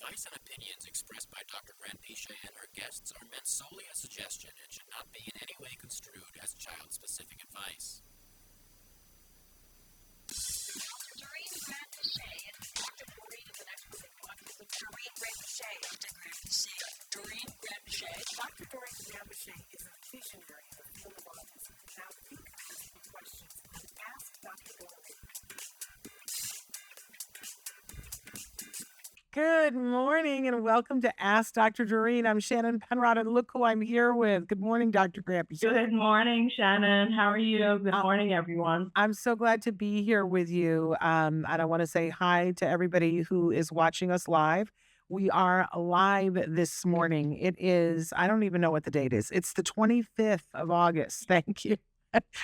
advice and opinions expressed by Dr. Grant Pichet and her guests are meant solely as suggestion and should not be in any way construed as child-specific advice. Doreen Grant Pichet and Dr. Doreen is an expert in autism. Doreen Grant Pichet, Dr. Grant Pichet. Doreen Grant Pichet. Dr. Doreen Grant Pichet is a visionary in the field of autism. Now, you can ask me questions and ask Dr. Doreen. Good morning and welcome to Ask Dr. Doreen. I'm Shannon Penrod and look who I'm here with. Good morning, Dr. Grampy. Good morning, Shannon. How are you? Good morning, everyone. I'm so glad to be here with you. And I want to say hi to everybody who is watching us live. We are live this morning. It is, I don't even know what the date is. It's the 25th of August. Thank you.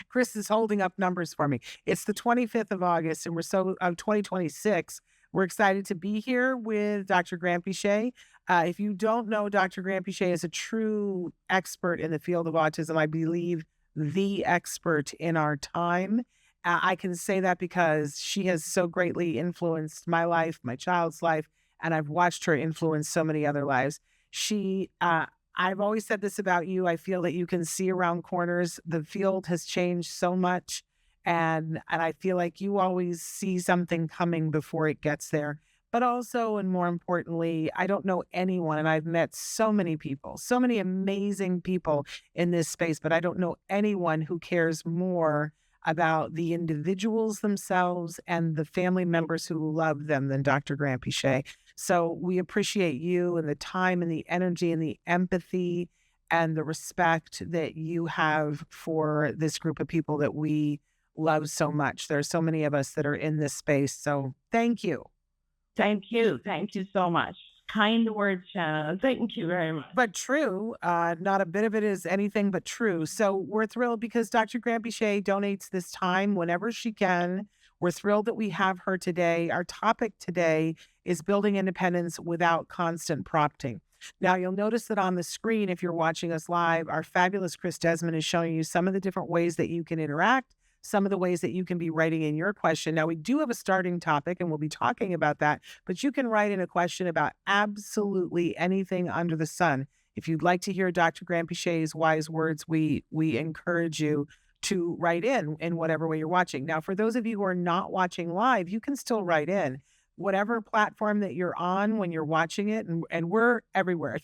Chris is holding up numbers for me. It's the 25th of August and we're 2026. We're excited to be here with Dr. Grant Pichet. If you don't know, Dr. Grant Pichet is a true expert in the field of autism. I believe the expert in our time. I can say that because she has so greatly influenced my life, my child's life, and I've watched her influence so many other lives. I've always said this about you. I feel that you can see around corners. The field has changed so much. And I feel like you always see something coming before it gets there. But also, and more importantly, I don't know anyone, and I've met so many people, so many amazing people in this space, but I don't know anyone who cares more about the individuals themselves and the family members who love them than Dr. Grant Pichet. So we appreciate you and the time and the energy and the empathy and the respect that you have for this group of people that we love so much. There are so many of us that are in this space. So thank you. Thank you. Thank you so much. Kind words, Shannon. Thank you very much. But true, not a bit of it is anything but true. So we're thrilled because Dr. Grant Pichet donates this time whenever she can. We're thrilled that we have her today. Our topic today is building independence without constant prompting. Now, you'll notice that on the screen, if you're watching us live, our fabulous Chris Desmond is showing you some of the different ways that you can interact, some of the ways that you can be writing in your question. Now, we do have a starting topic, and we'll be talking about that, but you can write in a question about absolutely anything under the sun. If you'd like to hear Dr. Grant Pichet's wise words, we encourage you to write in whatever way you're watching. Now, for those of you who are not watching live, you can still write in. Whatever platform that you're on when you're watching it, and we're everywhere.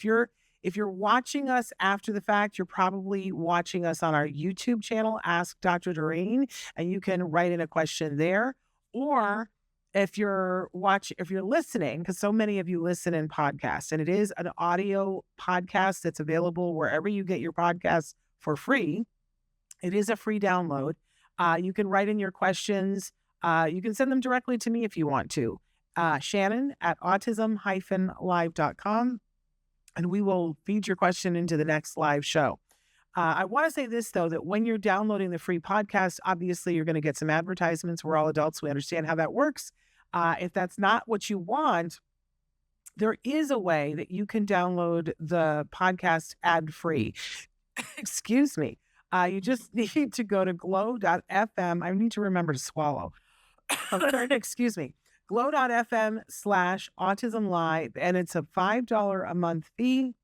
If you're watching us after the fact, you're probably watching us on our YouTube channel, Ask Dr. Doreen, and you can write in a question there. Or if you're listening, because so many of you listen in podcasts, and it is an audio podcast that's available wherever you get your podcasts for free. It is a free download. You can write in your questions. You can send them directly to me if you want to. Shannon at autism-live.com. And we will feed your question into the next live show. I want to say this, though, that when you're downloading the free podcast, obviously you're going to get some advertisements. We're all adults. We understand how that works. If that's not what you want, there is a way that you can download the podcast ad-free. Excuse me. You just need to go to glow.fm. I need to remember to swallow. Excuse me. glow.fm/autism live, and it's a $5 a month fee.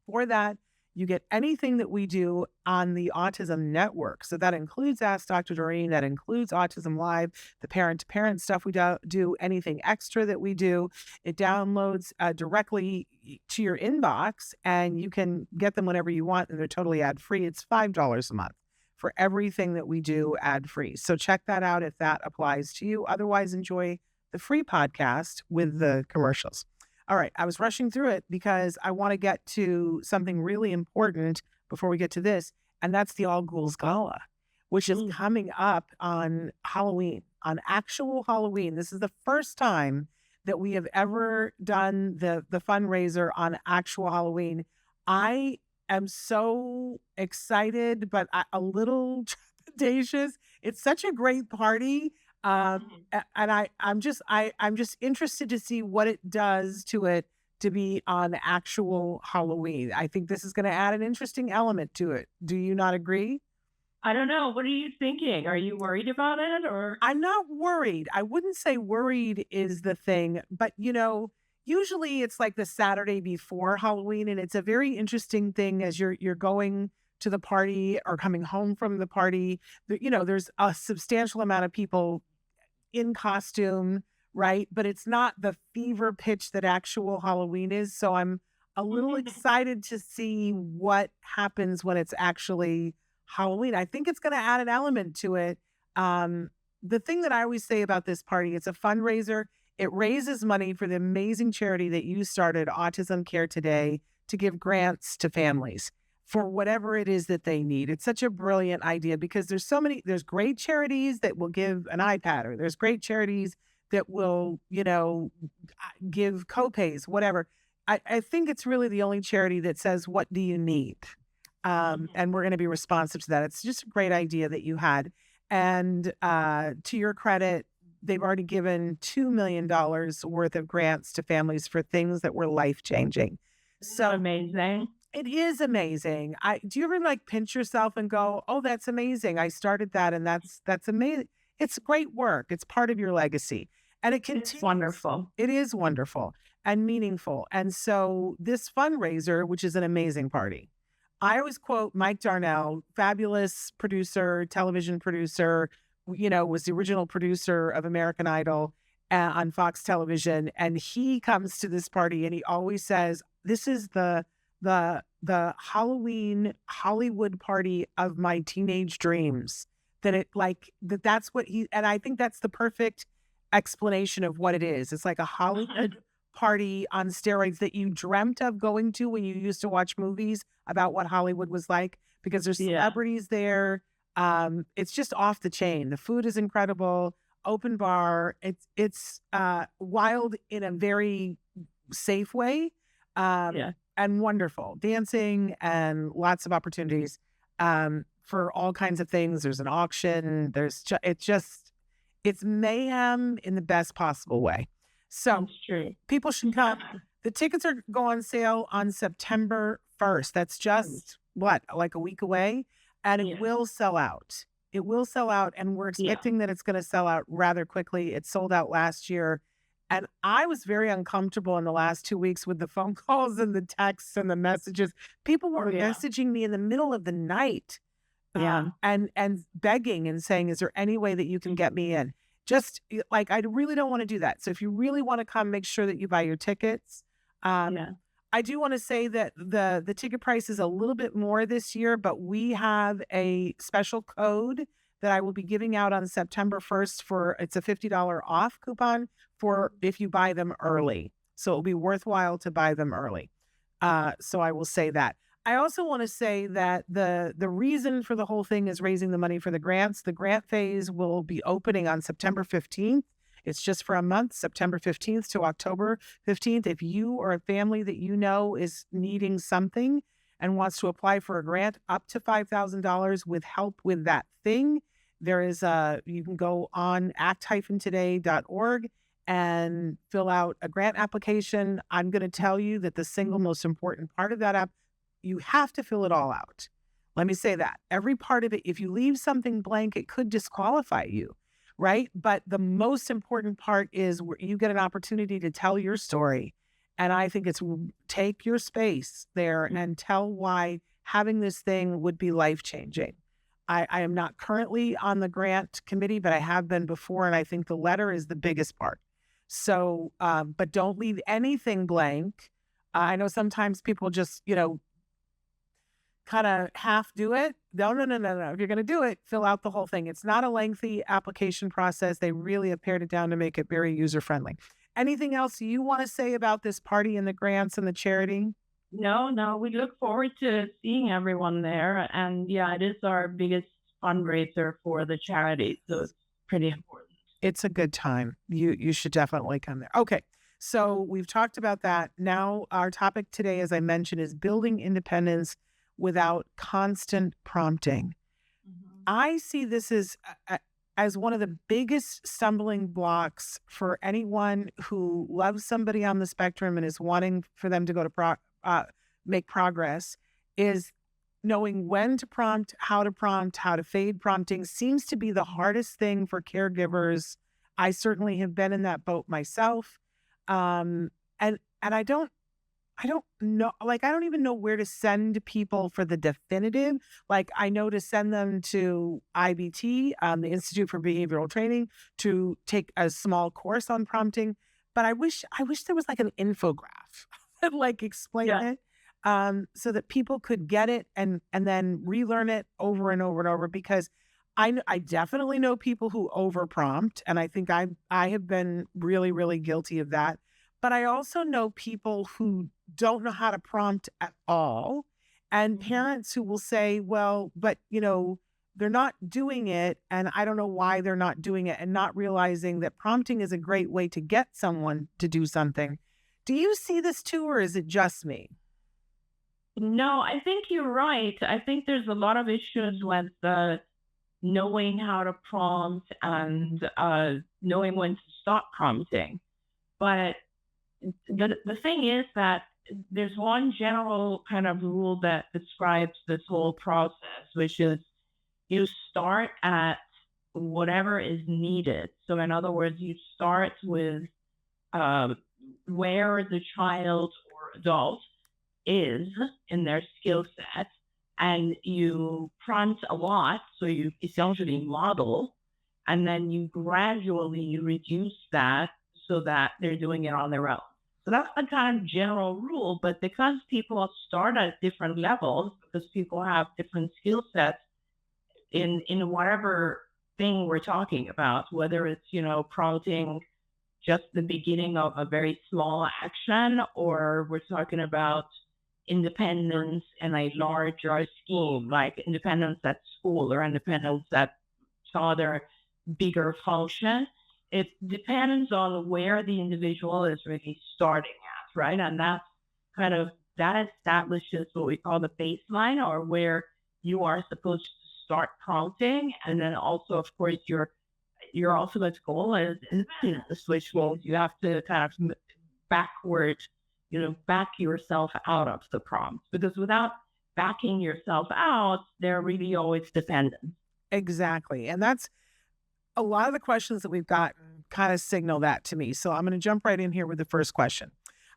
For that, you get anything that we do on the Autism Network. So that includes Ask Dr. Doreen, that includes Autism Live, the parent-to-parent stuff we do, anything extra that we do. It downloads directly to your inbox, and you can get them whenever you want, and they're totally ad-free. It's $5 a month for everything that we do ad-free. So check that out if that applies to you. Otherwise, enjoy the free podcast with the commercials. All right, I was rushing through it because I want to get to something really important before we get to this, and that's the All Ghouls Gala, which is coming up on Halloween, on actual Halloween. This is the first time that we have ever done the fundraiser on actual Halloween. I am so excited, but a little trepidatious. It's such a great party. And I'm just interested to see what it does to it to be on actual Halloween. I think this is going to add an interesting element to it. Do you not agree? I don't know. What are you thinking? Are you worried about it, or? I'm not worried. I wouldn't say worried is the thing, but usually it's like the Saturday before Halloween, and it's a very interesting thing as you're going to the party or coming home from the party. There's a substantial amount of people in costume, right? But it's not the fever pitch that actual Halloween is. So I'm a little excited to see what happens when it's actually Halloween. I think it's going to add an element to it. The thing that I always say about this party, it's a fundraiser. It raises money for the amazing charity that you started, Autism Care Today, to give grants to families for whatever it is that they need. It's such a brilliant idea because there's great charities that will give an iPad, or there's great charities that will, give copays, whatever. I think it's really the only charity that says, what do you need? And we're going to be responsive to that. It's just a great idea that you had. And to your credit, they've already given $2 million worth of grants to families for things that were life-changing. So amazing. It is amazing. Do you ever pinch yourself and go, "Oh, that's amazing. I started that, and that's amazing." It's great work. It's part of your legacy, and it continues. It's wonderful. It is wonderful and meaningful. And so this fundraiser, which is an amazing party, I always quote Mike Darnell, fabulous producer, television producer. Was the original producer of American Idol on Fox Television, and he comes to this party and he always says, "This is the Halloween Hollywood party of my teenage dreams." That's what and I think that's the perfect explanation of what it is. It's like a Hollywood party on steroids that you dreamt of going to when you used to watch movies about what Hollywood was like, because there's celebrities there. It's just off the chain. The food is incredible. Open bar. It's wild in a very safe way. And wonderful dancing and lots of opportunities for all kinds of things. There's an auction. It's mayhem in the best possible way. So people should come. The tickets go on sale on September 1st. That's just like a week away, and it will sell out. It will sell out, and we're expecting that it's going to sell out rather quickly. It sold out last year. And I was very uncomfortable in the last 2 weeks with the phone calls and the texts and the messages. People were messaging me in the middle of the night and begging and saying, "Is there any way that you can get me in?" Just I really don't want to do that. So if you really want to come, make sure that you buy your tickets. I do want to say that the ticket price is a little bit more this year, but we have a special code that I will be giving out on September 1st it's a $50 off coupon for if you buy them early. So it'll be worthwhile to buy them early. So I will say that. I also want to say that the reason for the whole thing is raising the money for the grants. The grant phase will be opening on September 15th. It's just for a month, September 15th to October 15th. If you or a family that you know is needing something and wants to apply for a grant up to $5,000 with help with that thing, you can go on act-today.org and fill out a grant application. I'm going to tell you that the single most important part of that app, you have to fill it all out. Let me say that. Every part of it, if you leave something blank, it could disqualify you, right? But the most important part is where you get an opportunity to tell your story. And I think it's take your space there and tell why having this thing would be life-changing. I am not currently on the grant committee, but I have been before, and I think the letter is the biggest part. So, but don't leave anything blank. I know sometimes people just, kind of half do it. No. If you're going to do it, fill out the whole thing. It's not a lengthy application process. They really have pared it down to make it very user-friendly. Anything else you want to say about this party and the grants and the charity? No, we look forward to seeing everyone there. And it is our biggest fundraiser for the charity. So it's pretty important. It's a good time. You should definitely come there. Okay. So we've talked about that. Now our topic today, as I mentioned, is building independence without constant prompting. Mm-hmm. I see this as one of the biggest stumbling blocks for anyone who loves somebody on the spectrum and is wanting for them to go to make progress, is knowing when to prompt, how to fade prompting seems to be the hardest thing for caregivers. I certainly have been in that boat myself. And And I don't know, like, I don't even know where to send people for the definitive. Like, I know to send them to IBT, the Institute for Behavioral Training, to take a small course on prompting. But I wish there was like an infograph that like explain Yeah. it, so that people could get it and then relearn it over and over and over. Because I definitely know people who overprompt, and I think I have been really, really guilty of that. But I also know people who don't know how to prompt at all, and parents who will say, well, but they're not doing it, and I don't know why they're not doing it, and not realizing that prompting is a great way to get someone to do something. Do you see this too, or is it just me? No, I think you're right. I think there's a lot of issues with knowing how to prompt and knowing when to stop prompting. But the thing is that there's one general kind of rule that describes this whole process, which is you start at whatever is needed. So, in other words, you start with um, where the child or adult is in their skill set, and you prompt a lot. So, you essentially model, and then you gradually reduce that so that they're doing it on their own. So that's the kind of general rule. But because people start at different levels, because people have different skill sets in whatever thing we're talking about, whether it's, prompting just the beginning of a very small action, or we're talking about independence in a larger scheme, like independence at school or independence at some other bigger function. It depends on where the individual is really starting at, right? And that establishes what we call the baseline, or where you are supposed to start prompting. And then also, of course, your ultimate goal is the switch goals. You have to kind of backward, back yourself out of the prompt, because without backing yourself out, they're really always dependent. Exactly. And that's a lot of the questions that we've gotten kind of signal that to me. So I'm going to jump right in here with the first question.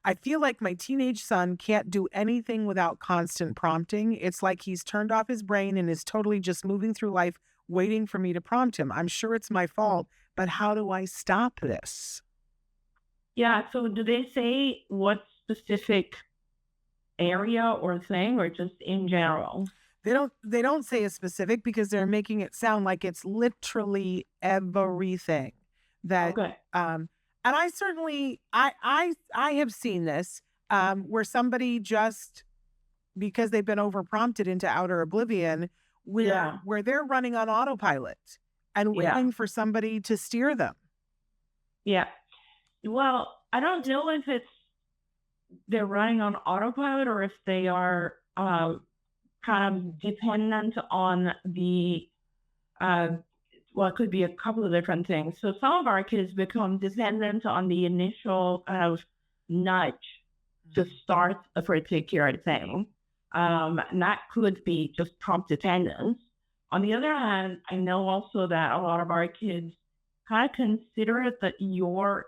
I feel like my teenage son can't do anything without constant prompting. It's like he's turned off his brain and is totally just moving through life waiting for me to prompt him. I'm sure it's my fault, but how do I stop this? Yeah. So do they say what specific area or thing, or just in general? They don't say a specific, because they're making it sound like it's literally everything that Okay. and I certainly I have seen this, where somebody just, because they've been overprompted into outer oblivion, Yeah. where they're running on autopilot and Yeah. waiting for somebody to steer them. Yeah. Well, I don't know if they're running on autopilot, or if they are kind of dependent on the well, it could be a couple of different things. So some of our kids become dependent on the initial kind of nudge to start a particular thing. And that could be just prompt dependence. On the other hand, I know also that a lot of our kids kind of consider that your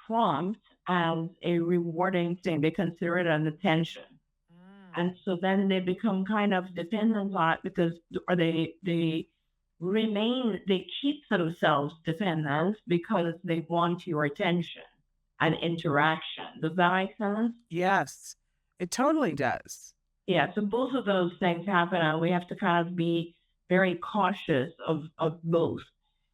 prompt as a rewarding thing. They consider it an attention. And so then they become kind of dependent on it, because, or they keep themselves dependent because they want your attention and interaction. Does that make sense? Yes, it totally does. Yeah. So both of those things happen, and we have to kind of be very cautious of both.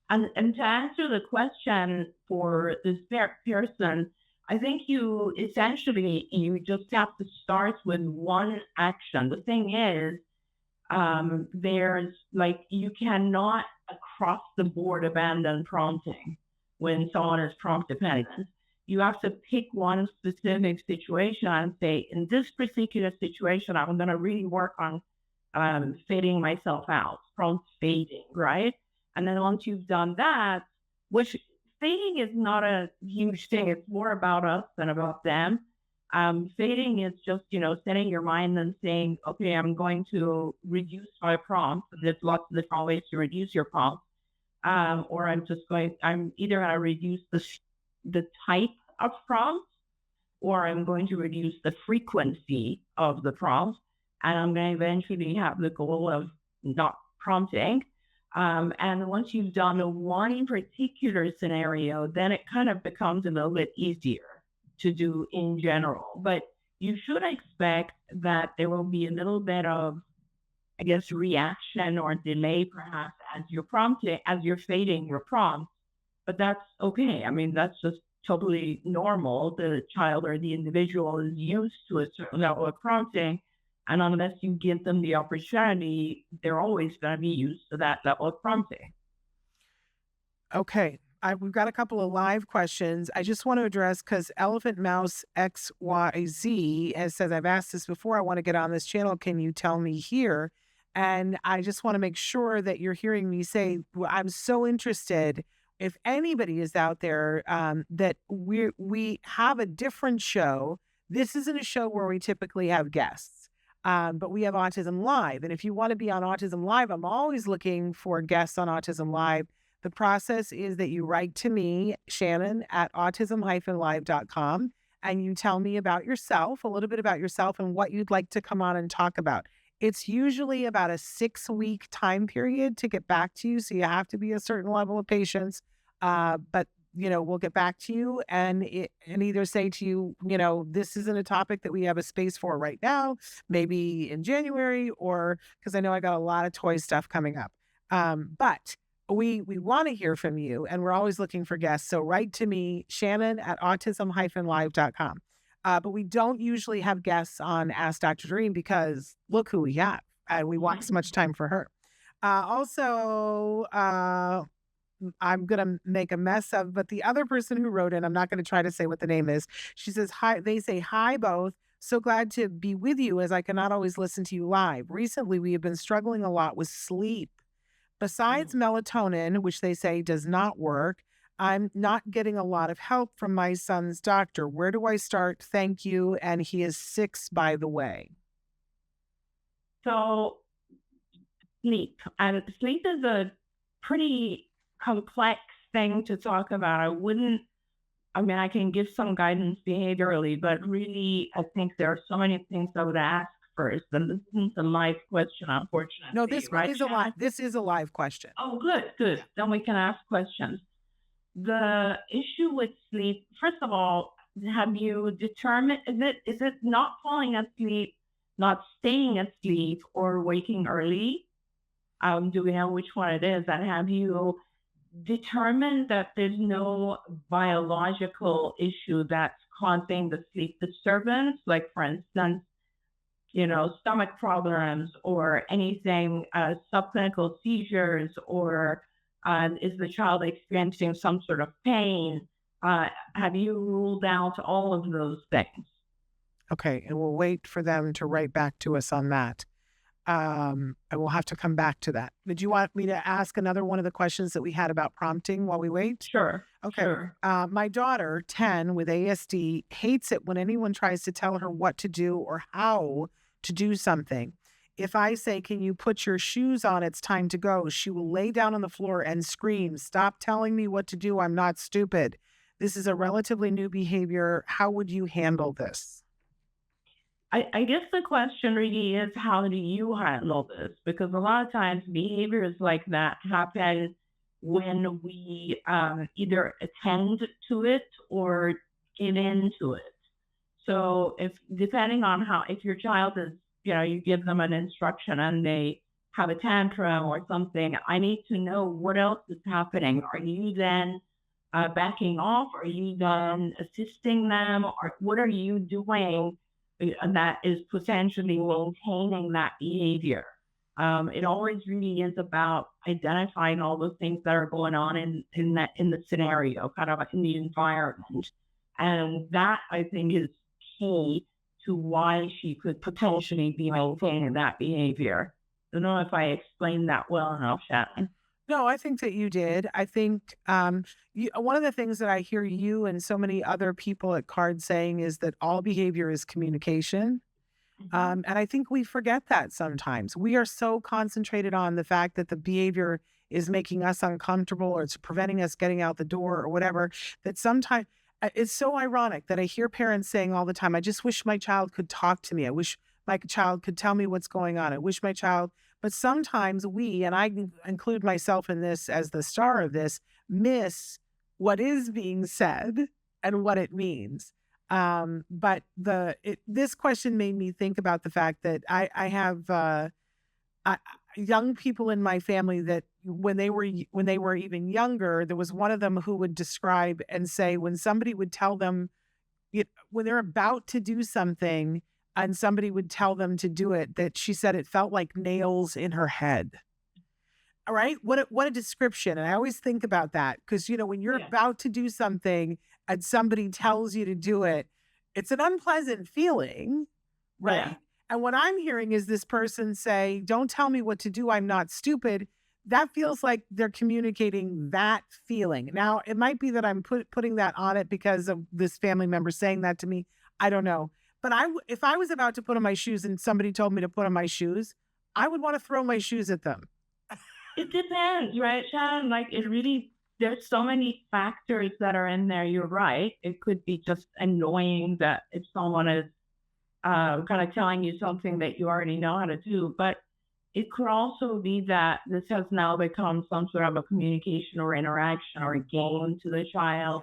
And to answer the question for this person, I think you just have to start with one action. The thing is, there's like, you cannot across the board abandon prompting when someone is prompt dependent. You have to pick one specific situation and say, in this particular situation, I'm going to really work on fading myself out, prompt fading, right? And then once you've done that, which fading is not a huge thing, it's more about us than about them. Fading is just, setting your mind and saying, okay, I'm going to reduce my prompt. There's lots of different ways to reduce your prompt. Or I'm either going to reduce the type of prompt, or I'm going to reduce the frequency of the prompt, and I'm going to eventually have the goal of not prompting. And once you've done one particular scenario, then it kind of becomes a little bit easier to do in general. But you should expect that there will be a little bit of, I guess, reaction or delay perhaps as you're prompting, as you're fading your prompt. But that's okay. I mean, that's just totally normal. The child or the individual is used to a certain level of prompting. And unless you give them the opportunity, they're always going to be used to that level of prompting. Okay. We've got a couple of live questions. I just want to address, because Elephant Mouse XYZ has said, I've asked this before. I want to get on this channel. Can you tell me here? And I just want to make sure that you're hearing me say, I'm so interested. If anybody is out there, that we have a different show. This isn't a show where we typically have guests, but we have Autism Live. And if you want to be on Autism Live, I'm always looking for guests on Autism Live. The process is that you write to me, Shannon, at autism-live.com, and you tell me about yourself, a little bit about yourself and what you'd like to come on and talk about. It's usually about a 6-week time period to get back to you. So you have to be a certain level of patience. But, we'll get back to you and either say to you, this isn't a topic that we have a space for right now, maybe in January, or because I know I got a lot of toy stuff coming up. But we want to hear from you, and we're always looking for guests. So write to me, Shannon, at autism-live.com. But we don't usually have guests on Ask Dr. Doreen because look who we have, and we want so much time for her. Also, I'm going to make a mess of, but the other person who wrote in, I'm not going to try to say what the name is. She says, hi, they say, hi, both. So glad to be with you as I cannot always listen to you live. Recently, we have been struggling a lot with sleep. Besides melatonin, which they say does not work, I'm not getting a lot of help from my son's doctor. Where do I start? Thank you. And he is 6, by the way. So sleep. And sleep is a pretty complex thing to talk about. I can give some guidance behaviorally, but really, I think there are so many things I would ask first. And this isn't a live question, unfortunately. No, this is a live question. Oh, good. Then we can ask questions. The issue with sleep, first of all, have you determined, is it not falling asleep, not staying asleep, or waking early? Do we know which one it is? And have you determined that there's no biological issue that's causing the sleep disturbance? Like, for instance, stomach problems or anything, subclinical seizures, or is the child experiencing some sort of pain? Have you ruled out all of those things? Okay, and we'll wait for them to write back to us on that. I will have to come back to that. Did you want me to ask another one of the questions that we had about prompting while we wait? Sure. Okay. Sure. My daughter, 10, with ASD, hates it when anyone tries to tell her what to do or how to do something. If I say, can you put your shoes on? It's time to go. She will lay down on the floor and scream, stop telling me what to do. I'm not stupid. This is a relatively new behavior. How would you handle this? I guess the question really is, how do you handle this? Because a lot of times behaviors like that happen when we either attend to it or get into it. So depending on if your child is, you give them an instruction and they have a tantrum or something, I need to know what else is happening. Are you then backing off? Are you then assisting them? Or what are you doing that is potentially maintaining that behavior? It always really is about identifying all those things that are going on in the scenario, kind of in the environment. And that, I think, is key to why she could potentially be maintaining that behavior. I don't know if I explained that well enough, Shannon. No, I think that you did. I think one of the things that I hear you and so many other people at CARD saying is that all behavior is communication. And I think we forget that sometimes. We are so concentrated on the fact that the behavior is making us uncomfortable or it's preventing us getting out the door or whatever, that sometimes, It's so ironic that I hear parents saying all the time, I just wish my child could talk to me. I wish my child could tell me what's going on. I wish my child, but sometimes we, and I include myself in this as the star of this, miss what is being said and what it means. But this question made me think about the fact that I have I, young people in my family that when they were even younger, there was one of them who would describe and say when somebody would tell them when they're about to do something and somebody would tell them to do it, that she said it felt like nails in her head. All right. What a description. And I always think about that because, when you're about to do something and somebody tells you to do it, it's an unpleasant feeling. Right. Yeah. And what I'm hearing is this person say, don't tell me what to do. I'm not stupid. That feels like they're communicating that feeling. Now, it might be that I'm putting that on it because of this family member saying that to me. I don't know. But if I was about to put on my shoes and somebody told me to put on my shoes, I would want to throw my shoes at them. It depends, right, Shannon? Like there's so many factors that are in there. You're right. It could be just annoying that if someone is kind of telling you something that you already know how to do, but it could also be that this has now become some sort of a communication or interaction or a game to the child.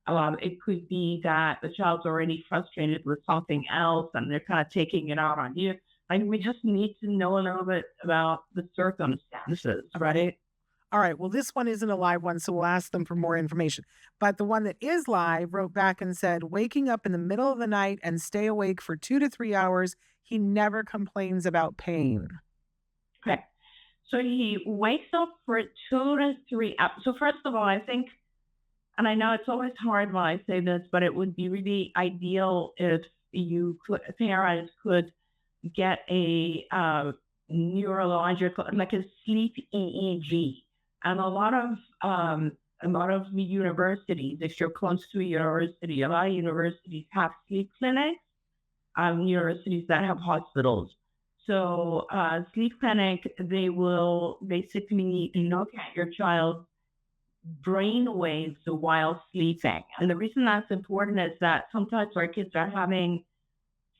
Yeah. It could be that the child's already frustrated with something else and they're kind of taking it out on you. Like we just need to know a little bit about the circumstances, right? All right. Well, this one isn't a live one, so we'll ask them for more information. But the one that is live wrote back and said, waking up in the middle of the night and stay awake for 2 to 3 hours. He never complains about pain. Okay. So he wakes up for 2 to 3 hours. So first of all, I think, and I know it's always hard when I say this, but it would be really ideal if parents could get a neurological, like a sleep EEG. And a lot of universities, if you're close to a university, a lot of universities have sleep clinics, universities that have hospitals. So sleep clinic, they will basically look at your child's brain waves while sleeping. And the reason that's important is that sometimes our kids are having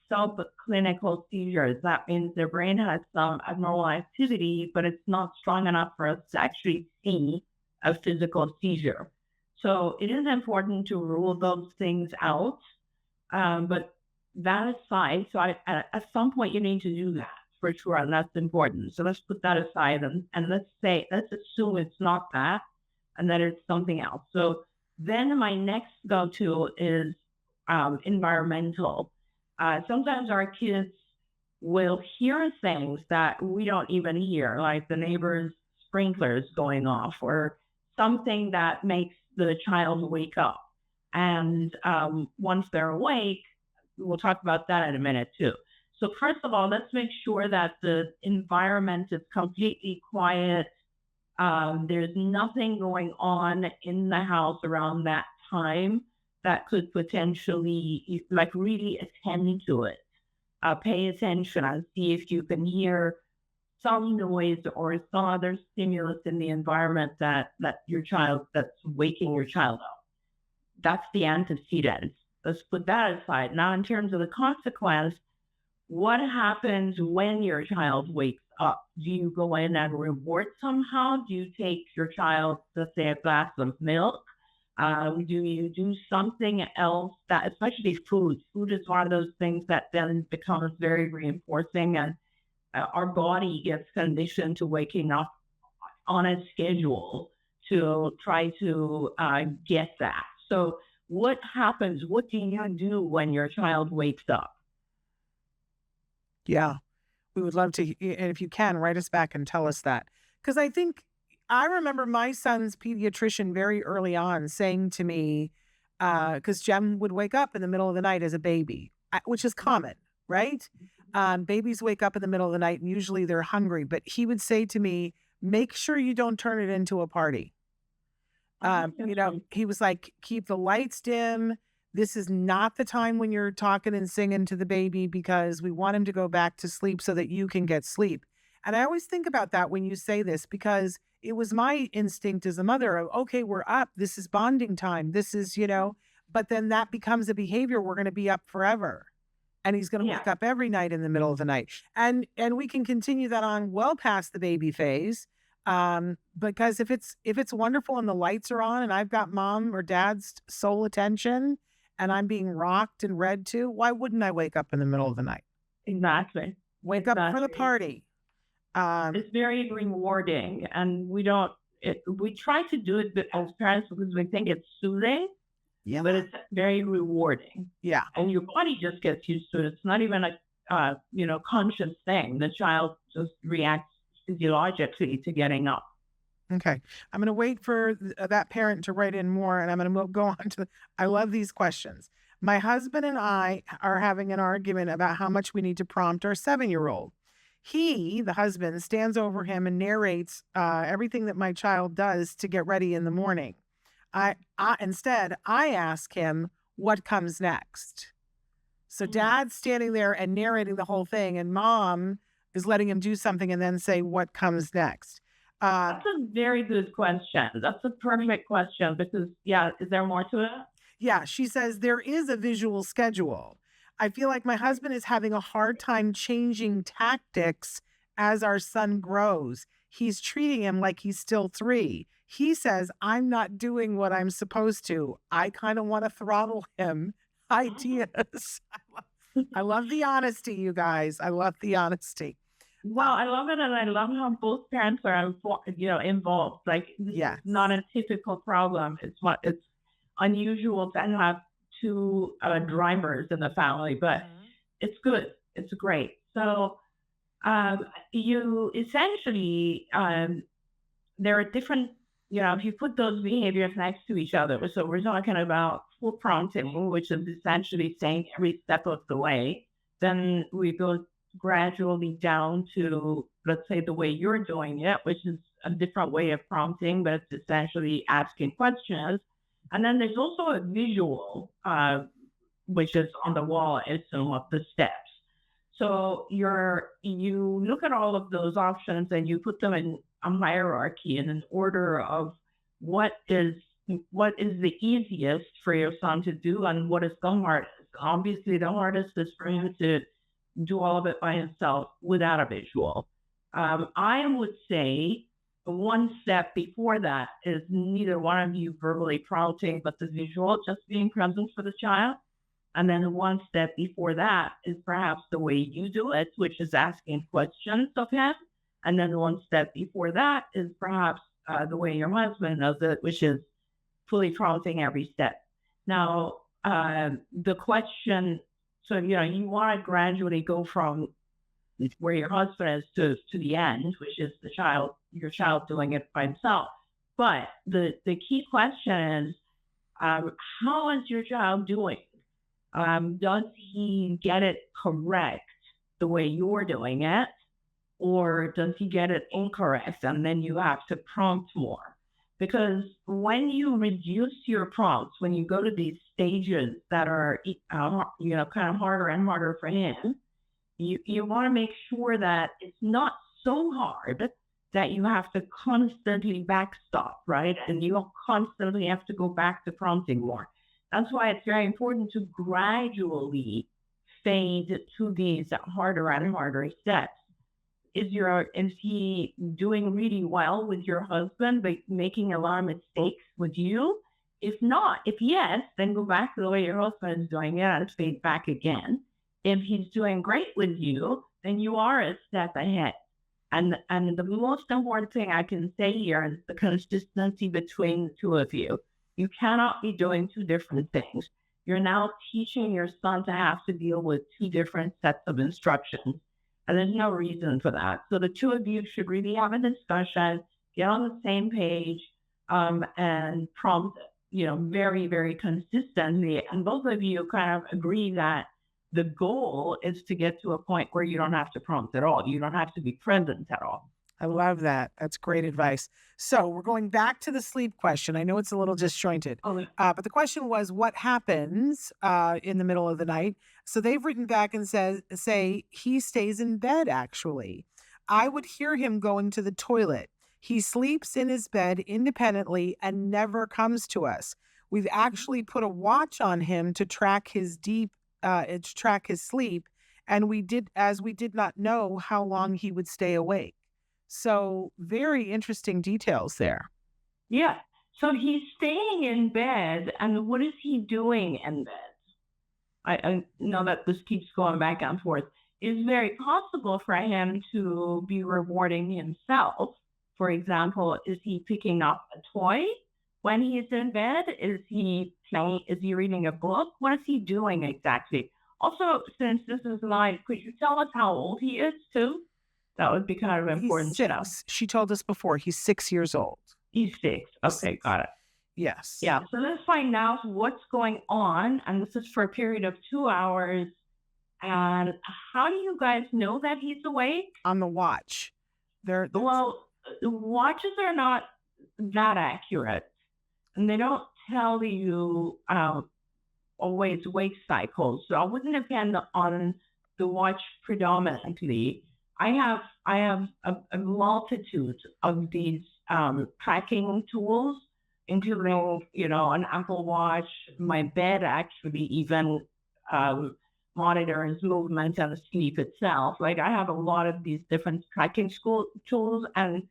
subclinical seizures. That means their brain has some abnormal activity, but it's not strong enough for us to actually see a physical seizure. So it is important to rule those things out. But that aside, so at some point you need to do that for sure, and that's important. So let's put that aside and let's assume it's not that and that it's something else. So then my next go-to is environmental. Sometimes our kids will hear things that we don't even hear, like the neighbor's sprinklers going off or something that makes the child wake up. And once they're awake, we'll talk about that in a minute too. So first of all, let's make sure that the environment is completely quiet. There's nothing going on in the house around that time that could potentially really attend to it. Pay attention and see if you can hear some noise or some other stimulus in the environment that's waking your child up. That's the antecedent. Let's put that aside. Now, in terms of the consequence, what happens when your child wakes up? Do you go in and reward somehow? Do you take your child, let's say, a glass of milk? Do you do something else that, especially food? Food is one of those things that then becomes very reinforcing, and our body gets conditioned to waking up on a schedule to try to get that. So what happens? What do you do when your child wakes up? Yeah, we would love to, and if you can, write us back and tell us that. Because I remember my son's pediatrician very early on saying to me, because Jem would wake up in the middle of the night as a baby, which is common, right? Babies wake up in the middle of the night and usually they're hungry, but he would say to me, make sure you don't turn it into a party. He was like, keep the lights dim. This is not the time when you're talking and singing to the baby because we want him to go back to sleep so that you can get sleep. And I always think about that when you say this, because it was my instinct as a mother of, okay, we're up. This is bonding time. This is, but then that becomes a behavior. We're going to be up forever. And he's going to wake up every night in the middle of the night. And we can continue that on well past the baby phase. Because if it's wonderful and the lights are on and I've got mom or dad's sole attention and I'm being rocked and read to, why wouldn't I wake up in the middle of the night? Exactly. Wake up for the party. It's very rewarding, and we try to do it as parents because we think it's soothing. Yeah. But it's very rewarding. Yeah. And your body just gets used to it. It's not even a conscious thing. The child just reacts physiologically to getting up. Okay. I'm going to wait for that parent to write in more, and I'm going to go on to I love these questions. My husband and I are having an argument about how much we need to prompt our 7-year-old. He, the husband, stands over him and narrates everything that my child does to get ready in the morning. Instead, I ask him what comes next. So dad's standing there and narrating the whole thing, and mom is letting him do something and then say what comes next. That's a very good question. That's a perfect question because, is there more to it? Yeah, she says there is a visual schedule. I feel like my husband is having a hard time changing tactics as our son grows. He's treating him like he's still 3. He says, I'm not doing what I'm supposed to. I kind of want to throttle him. Ideas. I love the honesty, you guys. I love the honesty. Well, I love it, and I love how both parents are, involved. Like, it's not a typical problem. It's unusual to have 2 drivers in the family, but it's good. It's great. So, you essentially, there are different. If you put those behaviors next to each other, so we're talking about full prompting, which is essentially saying every step of the way, then we go gradually down to, let's say, the way you're doing it, which is a different way of prompting, but it's essentially asking questions. And then there's also a visual, which is on the wall, I assume, of the steps. So you look at all of those options and you put them in a hierarchy in an order of what is the easiest for your son to do and what is the hardest. Obviously, the hardest is for him to do all of it by himself without a visual. I would say one step before that is neither one of you verbally prompting, but the visual, just being present for the child. And then one step before that is perhaps the way you do it, which is asking questions of him. And then one step before that is perhaps the way your husband does it, which is fully prompting every step. Now, the question, so, you want to gradually go from where your husband is to the end, which is your child doing it by himself. But the key question is, how is your child doing? Does he get it correct the way you're doing it? Or does he get it incorrect? And then you have to prompt more. Because when you reduce your prompts, when you go to these stages that are, kind of harder and harder for him, you want to make sure that it's not so hard that you have to constantly backstop, right? And you constantly have to go back to prompting more. That's why it's very important to gradually fade to these harder and harder steps. Is he doing really well with your husband, but making a lot of mistakes with you? If not, if yes, then go back to the way your husband is doing it and fade back again. If he's doing great with you, then you are a step ahead. And the most important thing I can say here is the consistency between the 2 of you. You cannot be doing 2 different things. You're now teaching your son to have to deal with 2 different sets of instructions. And there's no reason for that. So the 2 of you should really have a discussion, get on the same page, and prompt, very, very consistently. And both of you kind of agree that the goal is to get to a point where you don't have to prompt at all. You don't have to be present at all. I love that. That's great advice. So we're going back to the sleep question. I know it's a little disjointed, but the question was, what happens in the middle of the night? So they've written back and say he stays in bed, actually. I would hear him going to the toilet. He sleeps in his bed independently and never comes to us. We've actually put a watch on him to track his sleep, and we did not know how long he would stay awake. So very interesting details there. Yeah. So he's staying in bed, and what is he doing in bed? I know that this keeps going back and forth. It's very possible for him to be rewarding himself. For example, is he picking up a toy when he's in bed? Is he playing? Is he reading a book? What is he doing exactly? Also, since this is live, could you tell us how old he is too? That would be kind of important. He's 6. She told us before he's 6 years old. He's 6. Okay, got it. Yes. Yeah. So let's find out what's going on. And this is for a period of 2 hours. And how do you guys know that he's awake? On the watch. Well, watches are not that accurate. And they don't tell you always wake cycles. So I wouldn't depend on the watch predominantly. I have a multitude of these tracking tools, including, an Apple Watch. My bed actually even monitors movement and sleep itself. Like, I have a lot of these different tracking tools, and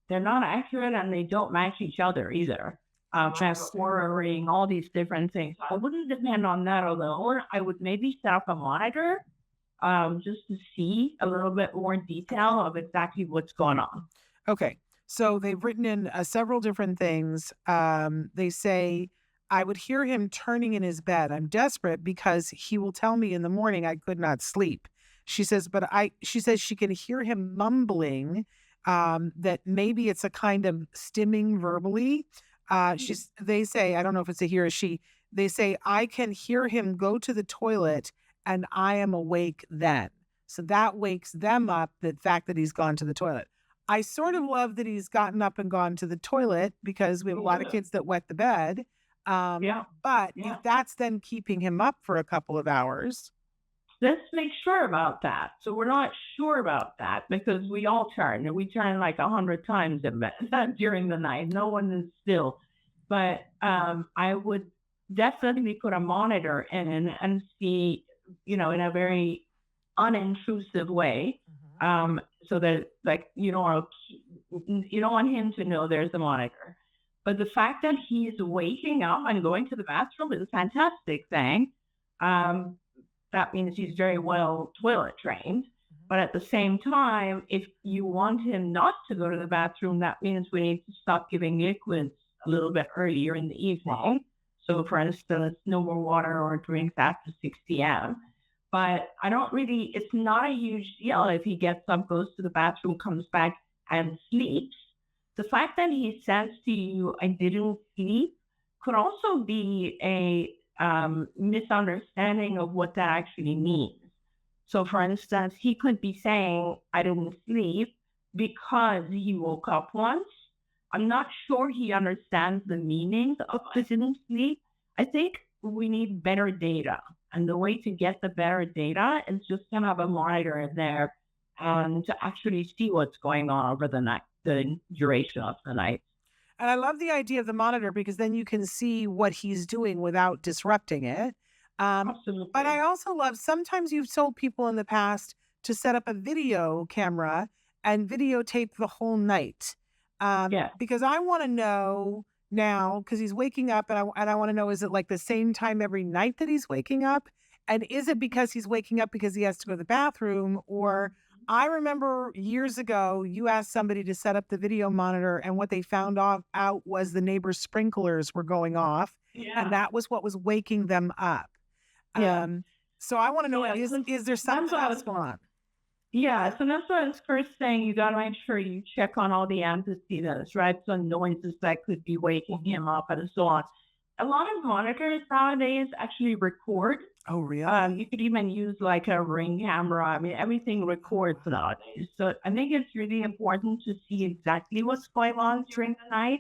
they're not accurate, and they don't match each other either. I have Oura Ring, all these different things. I wouldn't depend on that alone. I would maybe set up a monitor just to see a little bit more detail of exactly what's going on. Okay. So they've written in several different things. They say, I would hear him turning in his bed. I'm desperate because he will tell me in the morning I could not sleep. She says, she says she can hear him mumbling that maybe it's a kind of stimming verbally. They say, I don't know if it's a he or she, they say, I can hear him go to the toilet and I am awake then. So that wakes them up, the fact that he's gone to the toilet. I sort of love that he's gotten up and gone to the toilet because we have a lot of kids that wet the bed. But if that's then keeping him up for a couple of hours. Let's make sure about that. So we're not sure about that because we all turn, and we turn like 100 times in bed during the night. No one is still. But I would definitely put a monitor in and see, in a very unintrusive way. So that, like, you don't want him to know there's a monitor. But the fact that he's waking up and going to the bathroom is a fantastic thing. That means he's very well toilet trained. But at the same time, if you want him not to go to the bathroom, that means we need to stop giving liquids a little bit earlier in the evening. So, for instance, no more water or drinks after 6 p.m. But it's not a huge deal if he gets up, goes to the bathroom, comes back, and sleeps. The fact that he says to you, I didn't sleep, could also be a misunderstanding of what that actually means. So, for instance, he could be saying, I didn't sleep because he woke up once. I'm not sure he understands the meaning of I didn't sleep. I think we need better data. And the way to get the better data is just to have a monitor in there and to actually see what's going on over the night, the duration of the night. And I love the idea of the monitor because then you can see what he's doing without disrupting it. Absolutely. But I also love, sometimes you've told people in the past to set up a video camera and videotape the whole night. Because I want to know now, because he's waking up and I want to know, is it like the same time every night that he's waking up? And is it because he's waking up because he has to go to the bathroom? Or I remember years ago, you asked somebody to set up the video monitor and what they found out was the neighbor's sprinklers were going off. Yeah. And that was what was waking them up. Yeah. So I want to know, is there something else going on? Yeah, so that's what I was first saying. You got to make sure you check on all the antecedents, right? So noises that could be waking him up and so on. A lot of monitors nowadays actually record. Oh, really? You could even use like a Ring camera. I mean, everything records nowadays. So I think it's really important to see exactly what's going on during the night.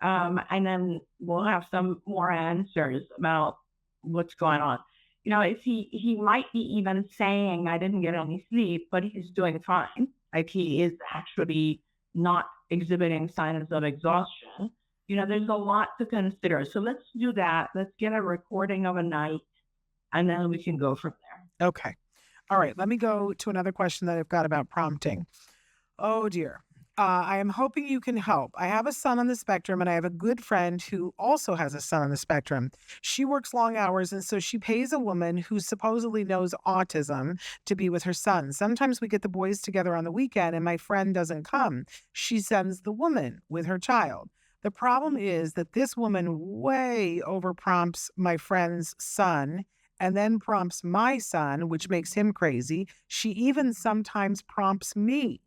And then we'll have some more answers about what's going on. If he might be even saying, I didn't get any sleep, but he's doing fine. Like, he is actually not exhibiting signs of exhaustion. there's a lot to consider. So let's do that. Let's get a recording of a night, and then we can go from there. Okay. All right. Let me go to another question that I've got about prompting. Oh dear. I am hoping you can help. I have a son on the spectrum, and I have a good friend who also has a son on the spectrum. She works long hours, and so she pays a woman who supposedly knows autism to be with her son. Sometimes we get the boys together on the weekend, and my friend doesn't come. She sends the woman with her child. The problem is that this woman way overprompts my friend's son and then prompts my son, which makes him crazy. She even sometimes prompts me.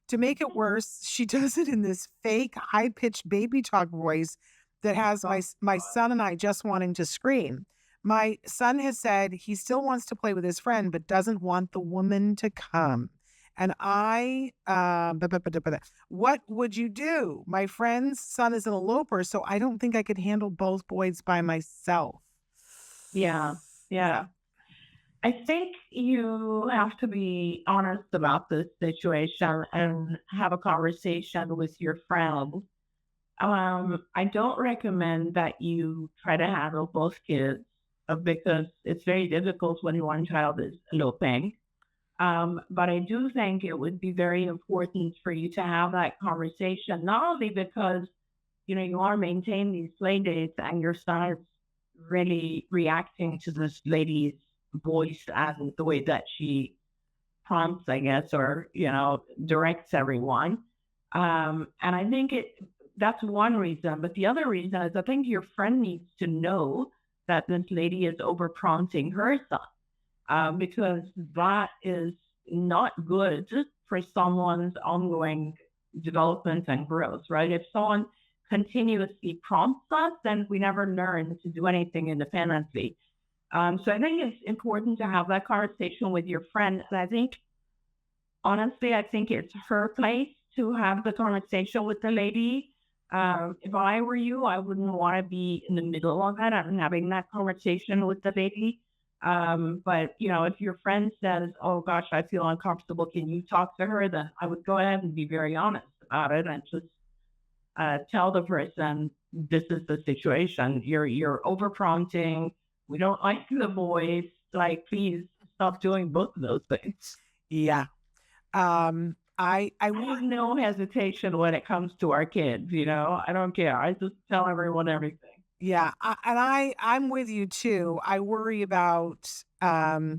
To make it worse, she does it in this fake, high-pitched baby talk voice that has my son and I just wanting to scream. My son has said he still wants to play with his friend, but doesn't want the woman to come. And what would you do? My friend's son is an eloper, so I don't think I could handle both boys by myself. Yeah. I think you have to be honest about this situation and have a conversation with your friend. I don't recommend that you try to handle both kids because it's very difficult when one child is eloping. But I do think it would be very important for you to have that conversation, not only because, you want to maintain these play dates and your son is really reacting to this lady's voice and the way that she prompts, I guess, or, directs everyone. And I think that's one reason. But the other reason is I think your friend needs to know that this lady is over prompting her son, because that is not good for someone's ongoing development and growth, right? If someone continuously prompts us, then we never learn to do anything independently. So I think it's important to have that conversation with your friend. And I think, honestly, I think it's her place to have the conversation with the lady. If I were you, I wouldn't want to be in the middle of that and having that conversation with the lady. But, if your friend says, oh gosh, I feel uncomfortable, can you talk to her? Then I would go ahead and be very honest about it and just tell the person, this is the situation. You're over prompting. We don't like the boys. Like, please stop doing both of those things. Yeah. I have no hesitation when it comes to our kids. I don't care. I just tell everyone everything. Yeah. I'm with you too. I worry about, I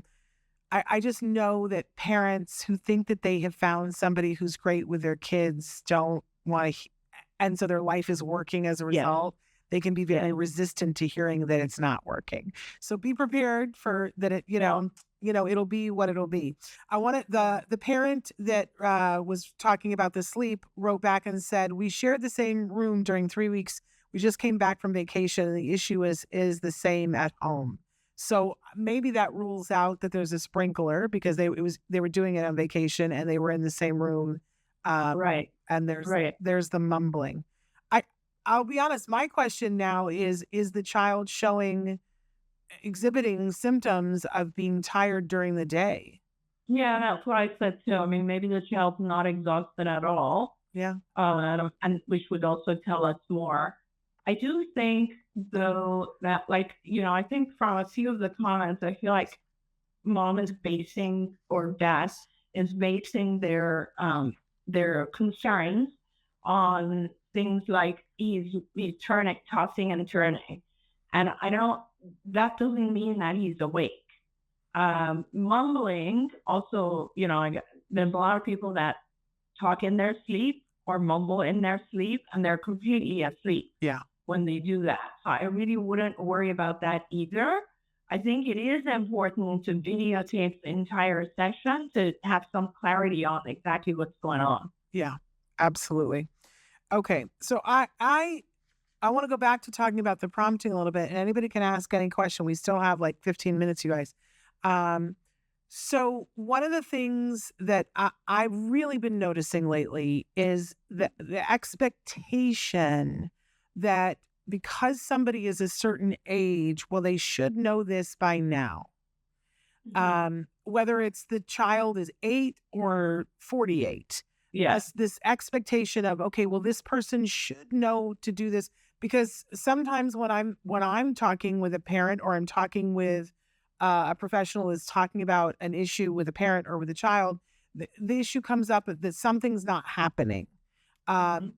just know that parents who think that they have found somebody who's great with their kids don't want to, and so their life is working as a result. They can be very resistant to hearing that it's not working. So be prepared for that. It'll be what it'll be. I wanted the parent that was talking about the sleep wrote back and said, we shared the same room during 3 weeks. We just came back from vacation, and the issue is the same at home. So maybe that rules out that there's a sprinkler because they were doing it on vacation and they were in the same room. Right. And there's the mumbling. I'll be honest. My question now is the child exhibiting symptoms of being tired during the day? Yeah, that's what I said too. I mean, maybe the child's not exhausted at all. Yeah. And which would also tell us more. I do think, though, that I think from a few of the comments, I feel like mom is basing, or dad is basing their concerns on things like he's tossing and turning. And that doesn't mean that he's awake. Mumbling also, there's a lot of people that talk in their sleep or mumble in their sleep, and they're completely asleep. Yeah. When they do that. So I really wouldn't worry about that either. I think it is important to videotape the entire session to have some clarity on exactly what's going on. Yeah, absolutely. Okay. So I want to go back to talking about the prompting a little bit, and anybody can ask any question. We still have like 15 minutes, you guys. So one of the things that I've really been noticing lately is the expectation that because somebody is a certain age, well, they should know this by now. Whether it's the child is 8 or 48, this expectation of, okay, well, this person should know to do this. Because sometimes when I'm talking with a parent, or I'm talking with a professional is talking about an issue with a parent or with a child, the issue comes up that something's not happening.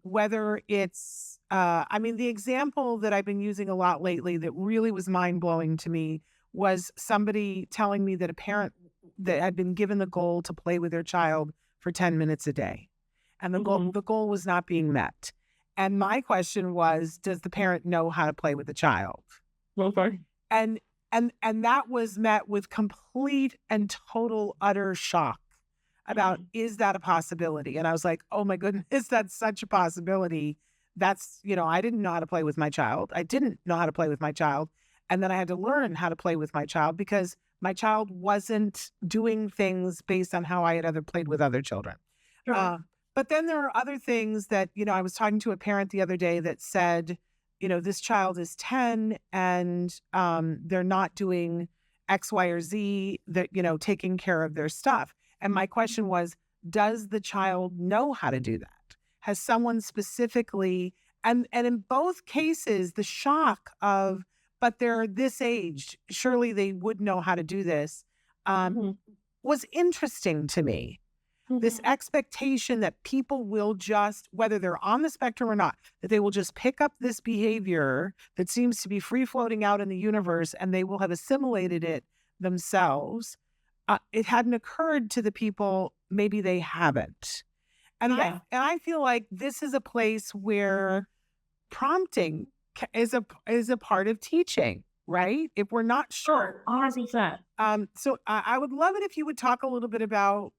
Whether it's, the example that I've been using a lot lately that really was mind blowing to me was somebody telling me that a parent that had been given the goal to play with their child for 10 minutes a day, and the goal was not being met. And my question was, does the parent know how to play with the child? Okay. And that was met with complete and total utter shock about, is that a possibility? And I was like, oh my goodness, that's such a possibility. That's, I didn't know how to play with my child. I didn't know how to play with my child. And then I had to learn how to play with my child because my child wasn't doing things based on how I had played with other children. Sure. But then there are other things that, I was talking to a parent the other day that said, this child is 10 and they're not doing X, Y, or Z, that, taking care of their stuff. And my question was, does the child know how to do that? Has someone specifically, and in both cases, the shock of, but they're this age, surely they would know how to do this, was interesting to me. This expectation that people will just, whether they're on the spectrum or not, that they will just pick up this behavior that seems to be free floating out in the universe and they will have assimilated it themselves. It hadn't occurred to the people, maybe they haven't. And I feel like this is a place where prompting is a part of teaching, right? If we're not sure. 100%. So I would love it if you would talk a little bit about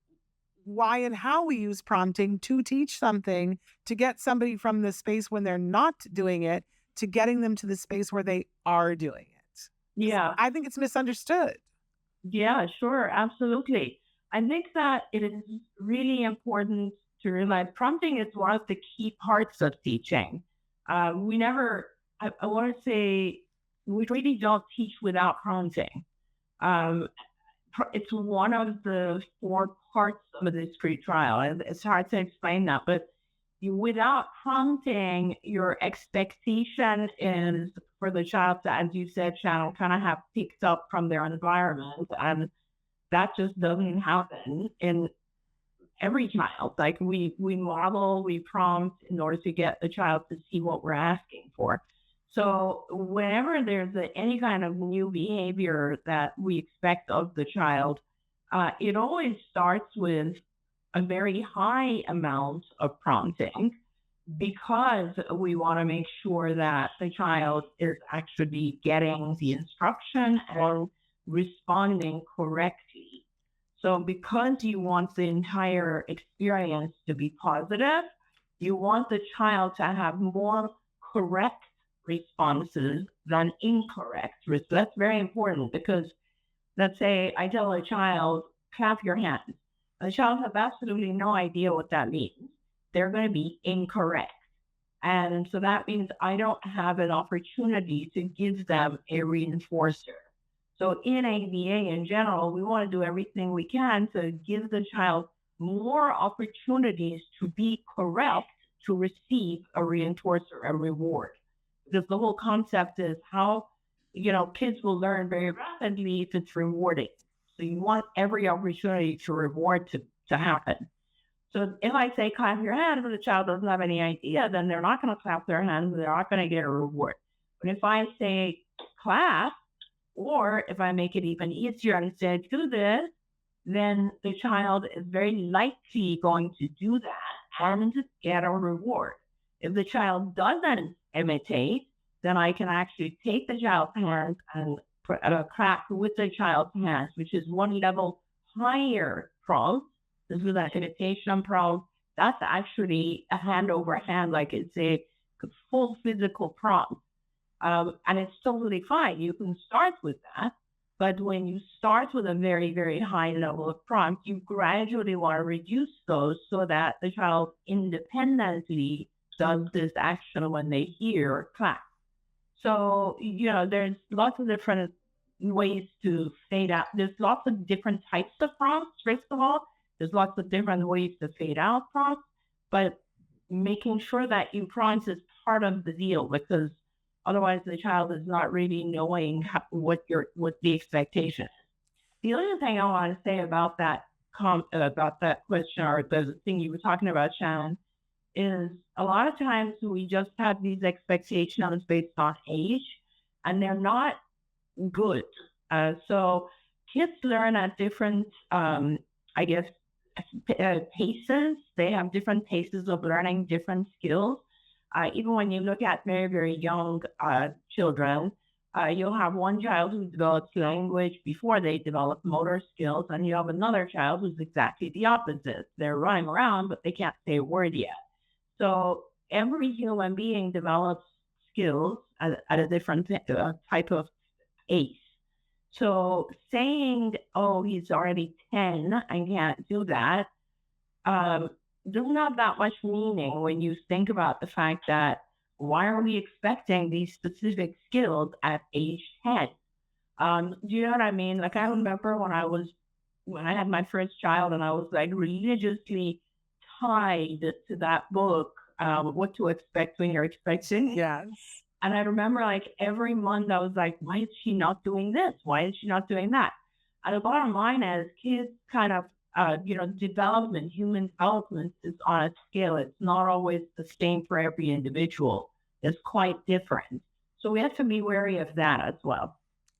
why and how we use prompting to teach something, to get somebody from the space when they're not doing it to getting them to the space where they are doing it. Yeah. I think it's misunderstood. Yeah, sure. Absolutely. I think that it is really important to realize prompting is one of the key parts of teaching. I want to say, we really don't teach without prompting. It's one of the 4 parts of the discrete trial. And it's hard to explain that, but without prompting, your expectation is for the child to, as you said, Shannon, kind of have picked up from their environment. And that just doesn't happen in every child. Like we model, we prompt in order to get the child to see what we're asking for. So whenever there's any kind of new behavior that we expect of the child, it always starts with a very high amount of prompting because we want to make sure that the child is actually getting the instruction and responding correctly. So because you want the entire experience to be positive, you want the child to have more correct responses than incorrect. That's very important because let's say I tell a child, clap your hands. The child has absolutely no idea what that means. They're going to be incorrect. And so that means I don't have an opportunity to give them a reinforcer. So in ABA in general, we want to do everything we can to give the child more opportunities to be correct to receive a reinforcer, a reward. Because the whole concept is how, kids will learn very rapidly if it's rewarding. So you want every opportunity to reward to happen. So if I say clap your hands and the child doesn't have any idea, then they're not going to clap their hands. They're not going to get a reward. But if I say clap, or if I make it even easier and say do this, then the child is very likely going to do that and get a reward. If the child doesn't imitate, then I can actually take the child's hands and put a clap with the child's hands, which is one level higher prompt. This is an imitation prompt. That's actually a hand over hand, like it's a full physical prompt. And it's totally fine. You can start with that. But when you start with a very, very high level of prompt, you gradually want to reduce those so that the child independently does this action when they hear clap. So, there's lots of different ways to fade out. There's lots of different types of prompts, first of all. There's lots of different ways to fade out prompts. but making sure that you prompt is part of the deal, because otherwise the child is not really knowing what the expectation is. The other thing I want to say about that question, or the thing you were talking about, Shannon, is a lot of times we just have these expectations based on age, and they're not good. So kids learn at different, I guess, paces. They have different paces of learning different skills. Even when you look at very, very young children, you'll have one child who develops language before they develop motor skills, and you have another child who's exactly the opposite. They're running around, but they can't say a word yet. So every human being develops skills at a different type of pace. So saying, oh, he's already 10 and can't do that, does not have that much meaning when you think about the fact that why are we expecting these specific skills at age 10? Do you know what I mean? Like, I remember when I had my first child, and I was like religiously tied to that book, What to Expect When You're Expecting. Yes. And I remember, like, every month I was like, why is she not doing this? Why is she not doing that? And the bottom line is, kids kind of, human development is on a scale. It's not always the same for every individual. It's quite different. So we have to be wary of that as well.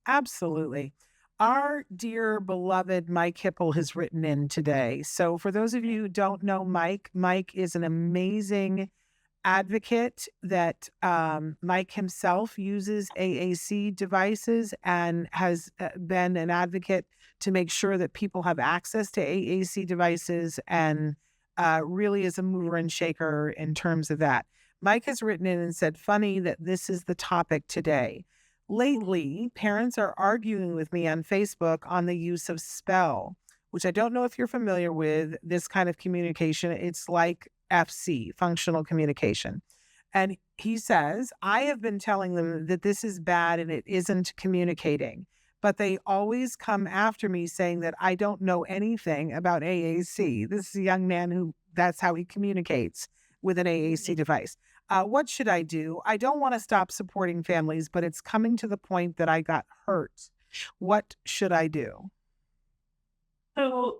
Absolutely. Our dear beloved Mike Hipple has written in today. So for those of you who don't know Mike is an amazing advocate that Mike himself uses AAC devices and has been an advocate to make sure that people have access to AAC devices, and really is a mover and shaker in terms of that. Mike has written in and said, funny that this is the topic today. Lately, parents are arguing with me on Facebook on the use of spell, which I don't know if you're familiar with this kind of communication. It's like FC, functional communication. And he says, I have been telling them that this is bad and it isn't communicating, but they always come after me saying that I don't know anything about AAC. This is a young man who that's how he communicates with an AAC device. What should I do? I don't want to stop supporting families, but it's coming to the point that I got hurt. What should I do? So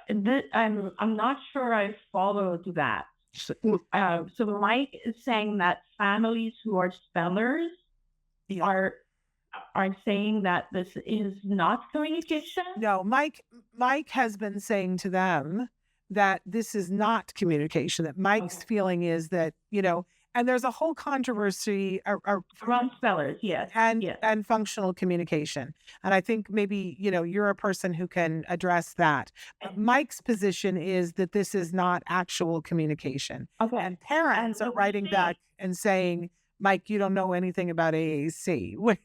I'm not sure I followed that. So Mike is saying that families who are spellers are saying that this is not communication? No, Mike has been saying to them that this is not communication, that Mike's feeling is that, and there's a whole controversy around spellers, yes. And functional communication. And I think maybe, you're a person who can address that. But Mike's position is that this is not actual communication. Okay. And parents are writing back and saying, Mike, you don't know anything about AAC. Which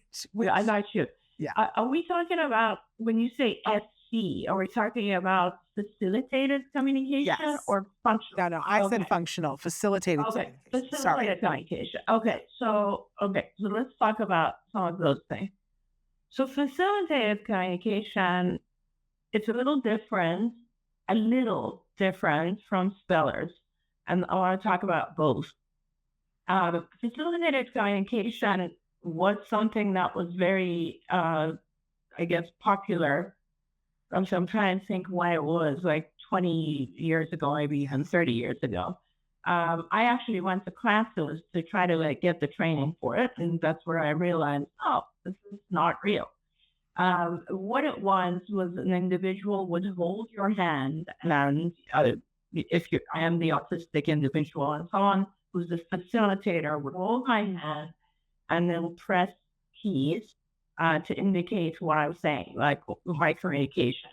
I got you. Yeah. Are we talking about, when you say SC, are we talking about facilitated communication or functional? No, I said functional, facilitated communication. Facilitated communication. Okay, so let's talk about some of those things. So facilitated communication, it's a little different from spellers. And I want to talk about both. Facilitated communication was something that was very, popular. I'm trying to think why it was, like 20 years ago, maybe even 30 years ago. I actually went to classes to try to get the training for it. And that's where I realized, this is not real. What it was an individual would hold your hand, and I am the autistic individual, and someone who's the facilitator would hold my hand and then press keys to indicate what I was saying, like my communication.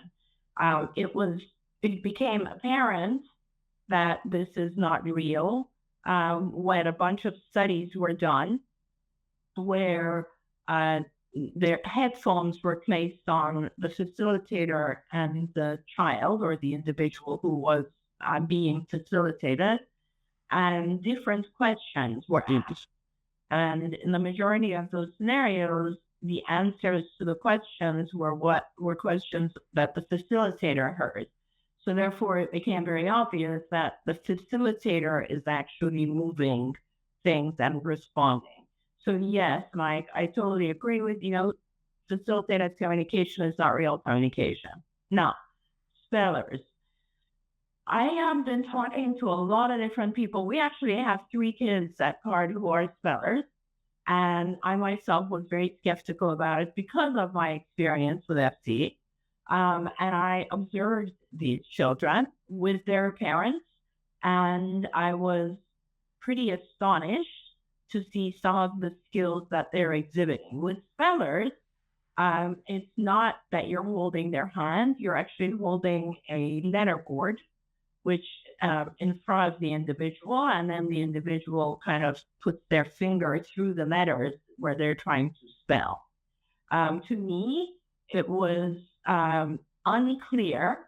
It became apparent that this is not real when a bunch of studies were done where their headphones were placed on the facilitator and the child or the individual who was being facilitated, and different questions were asked. And in the majority of those scenarios, the answers to the questions were questions that the facilitator heard. So therefore, it became very obvious that the facilitator is actually moving things and responding. So yes, Mike, I totally agree with you. Facilitated communication is not real communication. Now, spellers. I have been talking to a lot of different people. We actually have 3 kids at CARD who are spellers. And I myself was very skeptical about it because of my experience with FT. And I observed these children with their parents, and I was pretty astonished to see some of the skills that they're exhibiting. With spellers, it's not that you're holding their hand, you're actually holding a letterboard, which in front of the individual, and then the individual kind of puts their finger through the letters where they're trying to spell. To me, it was unclear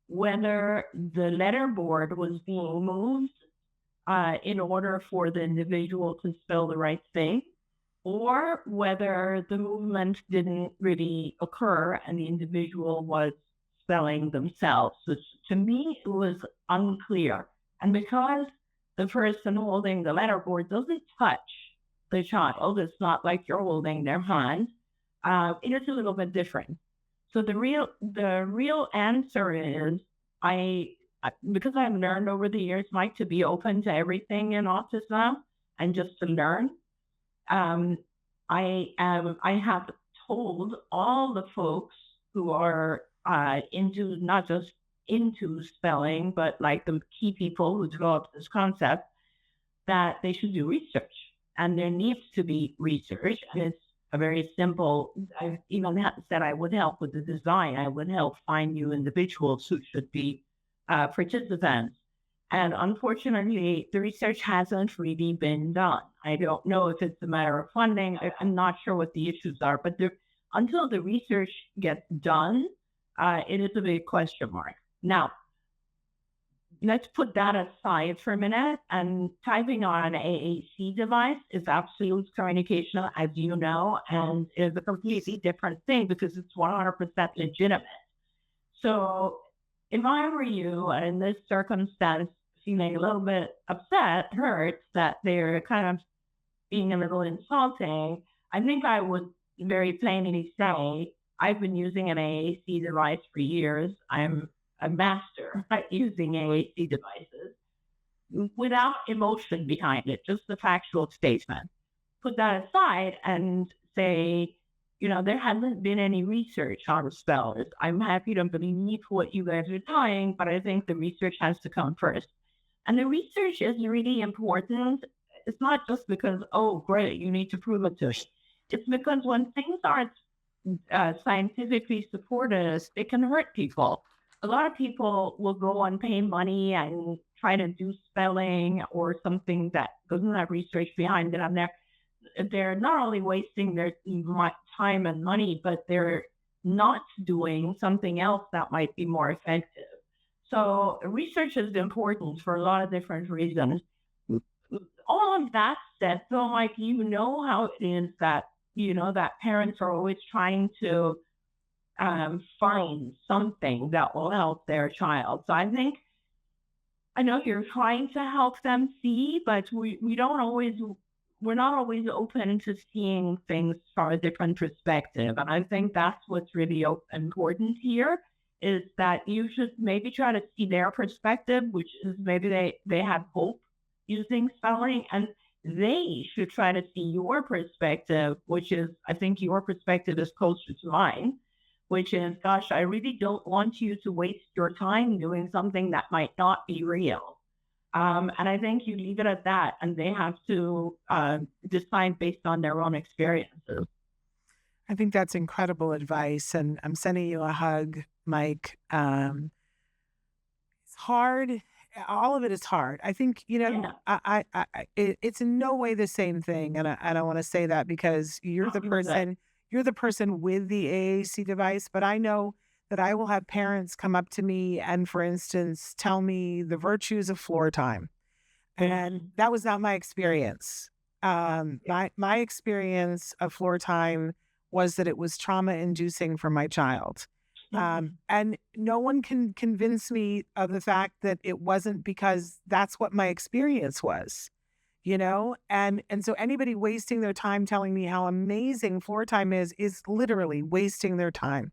whether the letterboard was being moved in order for the individual to spell the right thing, or whether the movement didn't really occur and the individual was spelling themselves. So to me, it was unclear. And because the person holding the letterboard doesn't touch the child, it's not like you're holding their hand, it is a little bit different. So the real answer is because I've learned over the years, Mike, to be open to everything in autism and just to learn. I have told all the folks who are into not just into spelling, but like the key people who developed this concept, that they should do research, and there needs to be research. And it's a very simple. I even said I would help with the design. I would help find new individuals who should be participants. And unfortunately, the research hasn't really been done. I don't know if it's a matter of funding. I'm not sure what the issues are, but until the research gets done, it is a big question mark. Now, let's put that aside for a minute. And typing on an AAC device is absolute communication, as you know, and is a completely different thing because it's 100% legitimate. So if I were you, in this circumstance, feeling a little bit upset, hurt that they're kind of being a little insulting, I think I would very plainly say, I've been using an AAC device for years. I'm a master at using AAC devices without emotion behind it, just the factual statement. Put that aside and say, there hasn't been any research on spellers. I'm happy to believe what you guys are doing, but I think the research has to come first. And the research is really important. It's not just because, oh, great, you need to prove it to me. It's because when things aren't scientifically supported, it can hurt people. A lot of people will go and pay money and try to do spelling or something that doesn't have research behind it, and they're not only wasting their time and money, but they're not doing something else that might be more effective. So research is important for a lot of different reasons. All of that said, so like, how it is that, that parents are always trying to find something that will help their child. So I know you're trying to help them see, but we're not always open to seeing things from a different perspective. And I think that's what's really important here, is that you should maybe try to see their perspective, which is maybe they have hope using spelling, and they should try to see your perspective, which is, I think your perspective is closer to mine, which is, gosh, I really don't want you to waste your time doing something that might not be real. And I think you leave it at that, and they have to decide based on their own experiences. I think that's incredible advice, and I'm sending you a hug, Mike. It's hard. All of it is hard. I think, it's in no way the same thing. And I don't want to say that because you're the person with the AAC device, but I know that I will have parents come up to me and, for instance, tell me the virtues of floor time. And that was not my experience. My experience of floor time was that it was trauma inducing for my child. And no one can convince me of the fact that it wasn't because that's what my experience was, And so anybody wasting their time telling me how amazing floor time is literally wasting their time.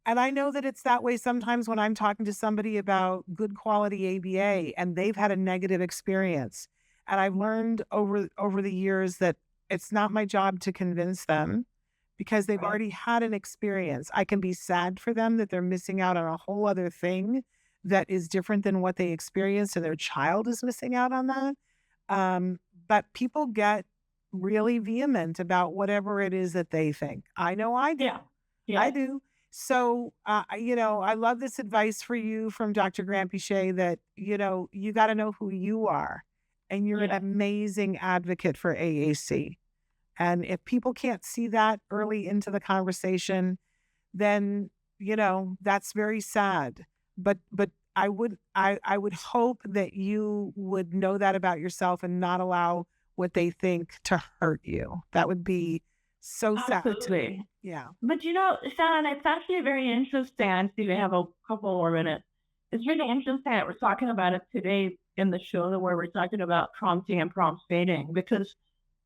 And I know that it's that way sometimes when I'm talking to somebody about good quality ABA and they've had a negative experience. And I've learned over the years that it's not my job to convince them because they've already had an experience. I can be sad for them that they're missing out on a whole other thing that is different than what they experienced and their child is missing out on that. But people get really vehement about whatever it is that they think. I know I do. Yeah. I do. So, I love this advice for you from Dr. Grant Pichet that, you got to know who you are and you're an amazing advocate for AAC. And if people can't see that early into the conversation, then, that's very sad. But I would hope that you would know that about yourself and not allow what they think to hurt you. That would be so sad. Absolutely. Yeah. But Shannon, it's actually very interesting. I see we have a couple more minutes. It's really interesting that we're talking about it today in the show where we're talking about prompting and prompt fading. Because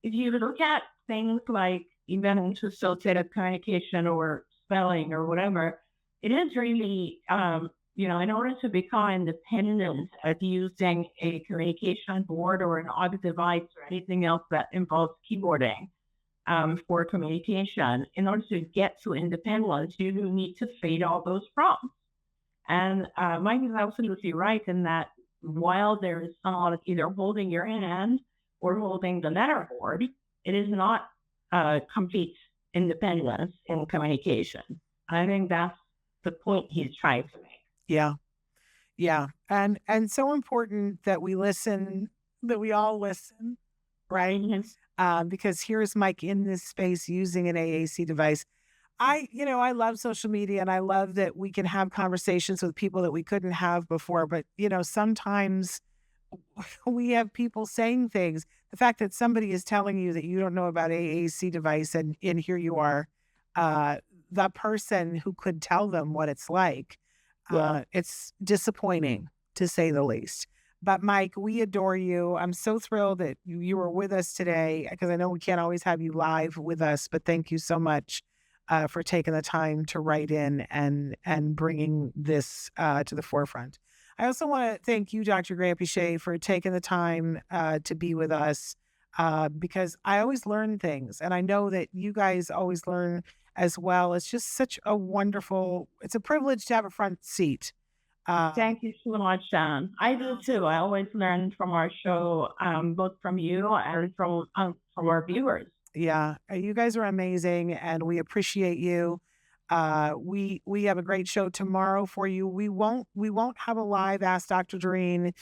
if you look at things like event-associated communication or spelling or whatever, it is really, in order to become independent at using a communication board or an audio device or anything else that involves keyboarding, for communication, in order to get to independence, you do need to fade all those prompts. And Mike is absolutely right in that while there is someone either holding your hand or holding the letterboard, it is not complete independence in communication. I think that's the point he's trying to make. Yeah. Yeah. And so important that we listen, that we all listen, right? Because here's Mike in this space using an AAC device. I love social media and I love that we can have conversations with people that we couldn't have before. But, sometimes we have people saying things. The fact that somebody is telling you that you don't know about AAC device and here you are, the person who could tell them what it's like. It's disappointing to say the least. But Mike, we adore you. I'm so thrilled that you were with us today because I know we can't always have you live with us, but thank you so much for taking the time to write in and bringing this to the forefront. I also want to thank you, Dr. Grant Pichet, for taking the time to be with us because I always learn things and I know that you guys always learn as well. It's just such a it's a privilege to have a front seat. Thank you so much, Shannon. I do too. I always learn from our show, both from you and from our viewers. Yeah, you guys are amazing, and we appreciate you. We have a great show tomorrow for you. We won't have a live Ask Dr. Doreen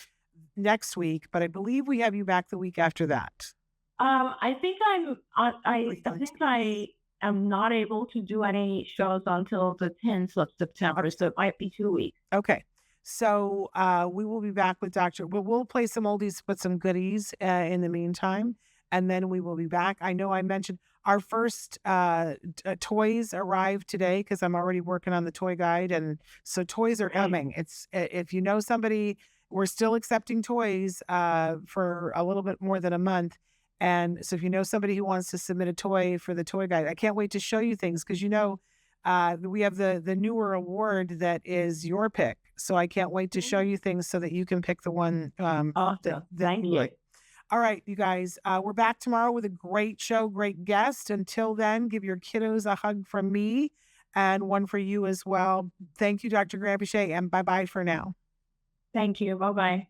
next week, but I believe we have you back the week after that. I think I am not able to do any shows until the 10th of September, so it might be 2 weeks. Okay. So we will be back with we'll play some oldies, but some goodies in the meantime. And then we will be back. I know I mentioned our first toys arrived today because I'm already working on the toy guide. And so toys are coming. It's if you know somebody, we're still accepting toys for a little bit more than a month. And so if you know somebody who wants to submit a toy for the toy guide, I can't wait to show you things because, we have the newer award that is your pick. So I can't wait to show you things so that you can pick the one. Thank you. All right, you guys, we're back tomorrow with a great show, great guest. Until then, give your kiddos a hug from me and one for you as well. Thank you, Dr. Grant Pichet, and bye-bye for now. Thank you. Bye-bye.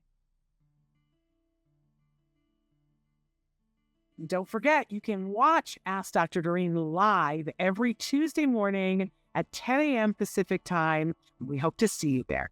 Don't forget, you can watch Ask Dr. Doreen live every Tuesday morning at 10 a.m. Pacific time. We hope to see you there.